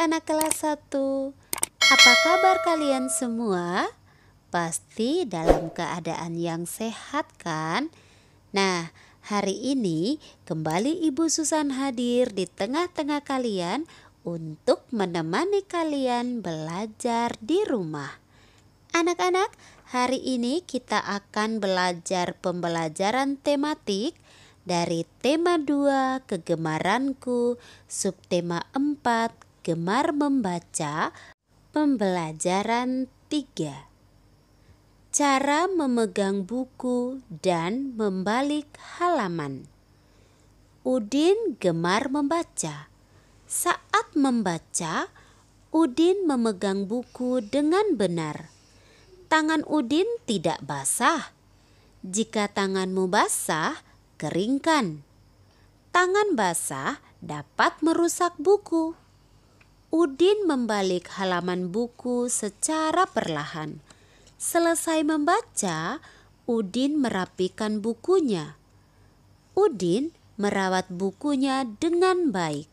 anak-anak kelas 1. Apa kabar kalian semua? Pasti dalam keadaan yang sehat kan? Nah, hari ini kembali Ibu Susan hadir di tengah-tengah kalian untuk menemani kalian belajar di rumah. Anak-anak, hari ini kita akan belajar pembelajaran tematik dari tema 2 kegemaranku, subtema 4 gemar membaca, pembelajaran 3. Cara memegang buku dan membalik halaman. Udin gemar membaca. Saat membaca, Udin memegang buku dengan benar. Tangan Udin tidak basah. Jika tanganmu basah, keringkan. Tangan basah dapat merusak buku. Udin membalik halaman buku secara perlahan. Selesai membaca, Udin merapikan bukunya. Udin merawat bukunya dengan baik.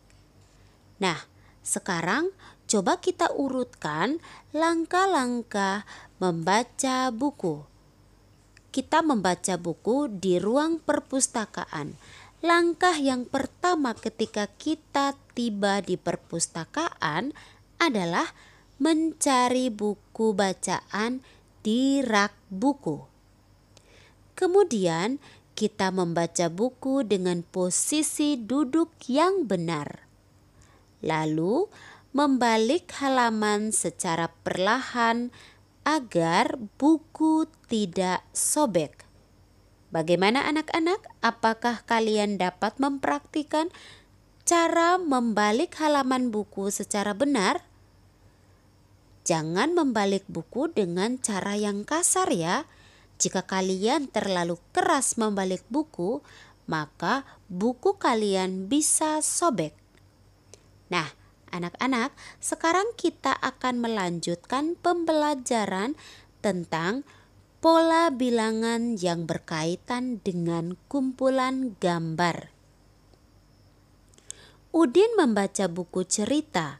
Nah, sekarang coba kita urutkan langkah-langkah membaca buku. Kita membaca buku di ruang perpustakaan. Langkah yang pertama ketika kita tiba di perpustakaan adalah mencari buku bacaan di rak buku. Kemudian kita membaca buku dengan posisi duduk yang benar. Lalu membalik halaman secara perlahan agar buku tidak sobek. Bagaimana anak-anak? Apakah kalian dapat mempraktikkan cara membalik halaman buku secara benar? Jangan membalik buku dengan cara yang kasar ya. Jika kalian terlalu keras membalik buku, maka buku kalian bisa sobek. Nah, anak-anak, sekarang kita akan melanjutkan pembelajaran tentang pola bilangan yang berkaitan dengan kumpulan gambar. Udin membaca buku cerita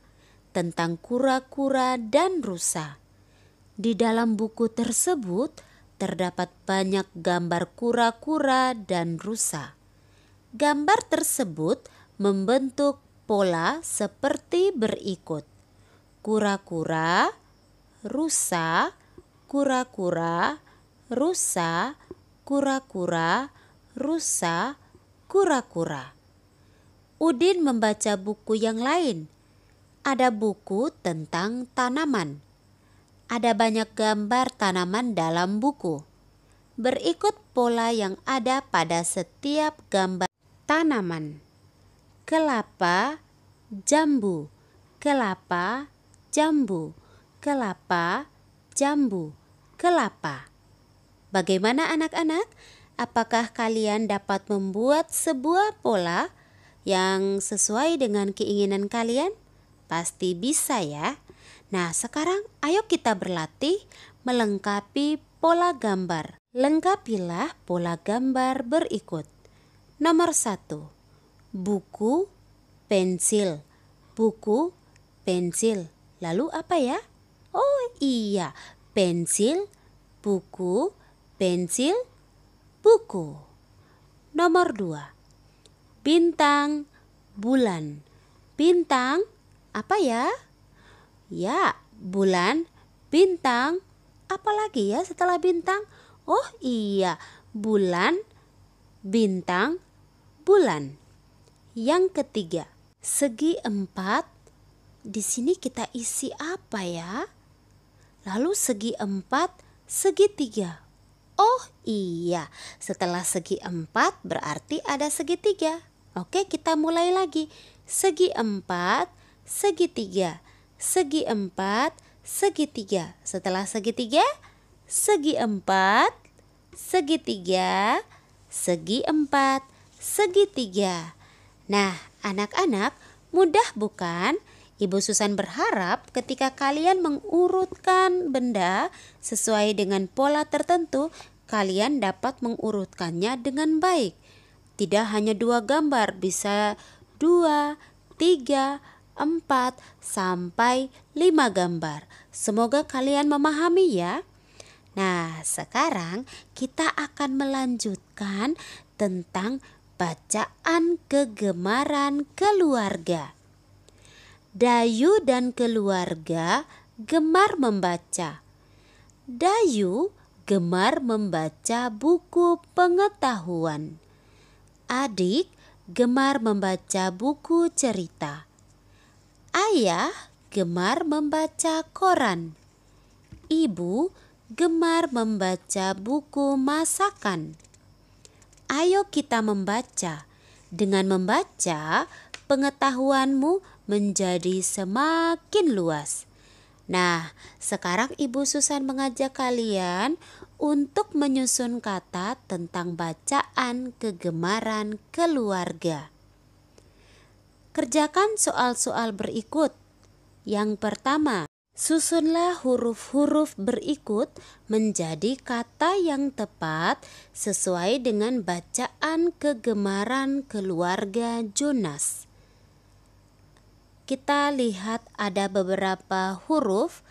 tentang kura-kura dan rusa. Di dalam buku tersebut terdapat banyak gambar kura-kura dan rusa. Gambar tersebut membentuk pola seperti berikut: kura-kura, rusa, kura-kura, rusa, kura-kura, rusa, kura-kura. Udin membaca buku yang lain. Ada buku tentang tanaman. Ada banyak gambar tanaman dalam buku. Berikut pola yang ada pada setiap gambar tanaman. Kelapa, jambu, kelapa, jambu, kelapa, jambu, kelapa. Bagaimana anak-anak? Apakah kalian dapat membuat sebuah pola yang sesuai dengan keinginan kalian? Pasti bisa ya. Nah, sekarang ayo kita berlatih melengkapi pola gambar. Lengkapilah pola gambar berikut. Nomor 1. Buku, pensil. Buku, pensil. Lalu apa ya? Oh iya, pensil, buku, pensil, buku. Nomor 2. Bintang, bulan. Bintang, apa ya? Ya, bulan, bintang. Apa lagi ya setelah bintang? Oh iya, bulan, bintang, bulan. Yang ketiga, segi 4. Di sini kita isi apa ya? Lalu segi 4, segi 3. Oh iya, setelah segi 4 berarti ada segi 3. Oke, kita mulai lagi. Segi 4, segi 3. Segi 4, segi 3. Setelah segi 3, segi 4, segi 3, segi 4, segi 3. Nah, anak-anak, mudah bukan? Ibu Susan berharap ketika kalian mengurutkan benda sesuai dengan pola tertentu, kalian dapat mengurutkannya dengan baik. Tidak hanya 2 gambar, bisa 2, 3, 4 sampai 5 gambar. Semoga kalian memahami ya. Nah, sekarang kita akan melanjutkan tentang bacaan kegemaran keluarga. Dayu dan keluarga gemar membaca. Dayu gemar membaca buku pengetahuan. Adik gemar membaca buku cerita. Ayah gemar membaca koran. Ibu gemar membaca buku masakan. Ayo kita membaca. Dengan membaca, pengetahuanmu menjadi semakin luas. Nah, sekarang Ibu Susan mengajak kalian untuk menyusun kata tentang bacaan kegemaran keluarga. Kerjakan soal-soal berikut. Yang pertama, susunlah huruf-huruf berikut menjadi kata yang tepat sesuai dengan bacaan kegemaran keluarga Jonas. Kita lihat ada beberapa huruf.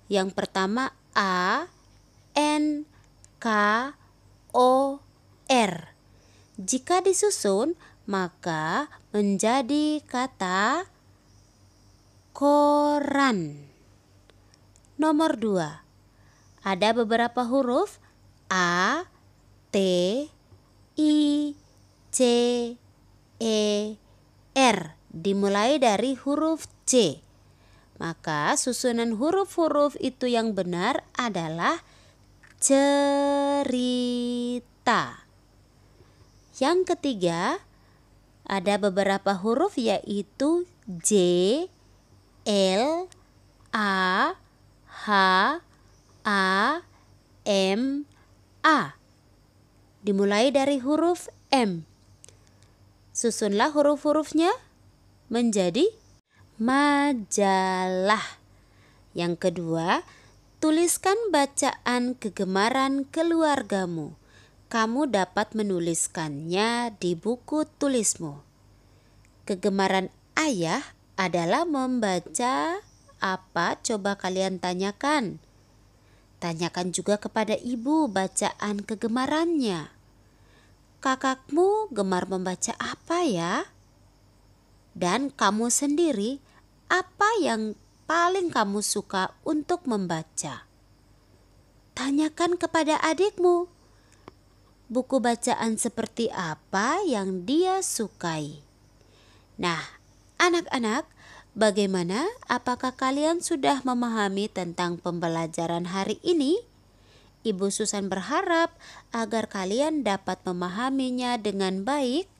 Yang pertama A, N, K, O, R. Jika disusun, maka menjadi kata koran. Nomor 2. Ada beberapa huruf A, T, I, C, E, R. Dimulai dari huruf C. Maka susunan huruf-huruf itu yang benar adalah cerita. Yang ketiga, ada beberapa huruf yaitu J, L, A, H, A, M, A. Dimulai dari huruf M. Susunlah huruf-hurufnya menjadi majalah. Yang kedua, tuliskan bacaan kegemaran keluargamu. Kamu dapat menuliskannya di buku tulismu. Kegemaran ayah adalah membaca apa? Coba kalian tanyakan. Tanyakan juga kepada ibu bacaan kegemarannya. Kakakmu gemar membaca apa ya? Dan kamu sendiri, apa yang paling kamu suka untuk membaca? Tanyakan kepada adikmu, buku bacaan seperti apa yang dia sukai. Nah, anak-anak, bagaimana? Apakah kalian sudah memahami tentang pembelajaran hari ini? Ibu Susan berharap agar kalian dapat memahaminya dengan baik,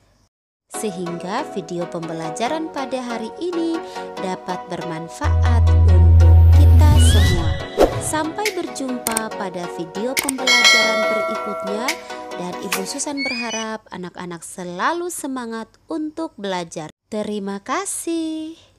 sehingga video pembelajaran pada hari ini dapat bermanfaat untuk kita semua. Sampai berjumpa pada video pembelajaran berikutnya, dan Ibu Susan berharap anak-anak selalu semangat untuk belajar. Terima kasih.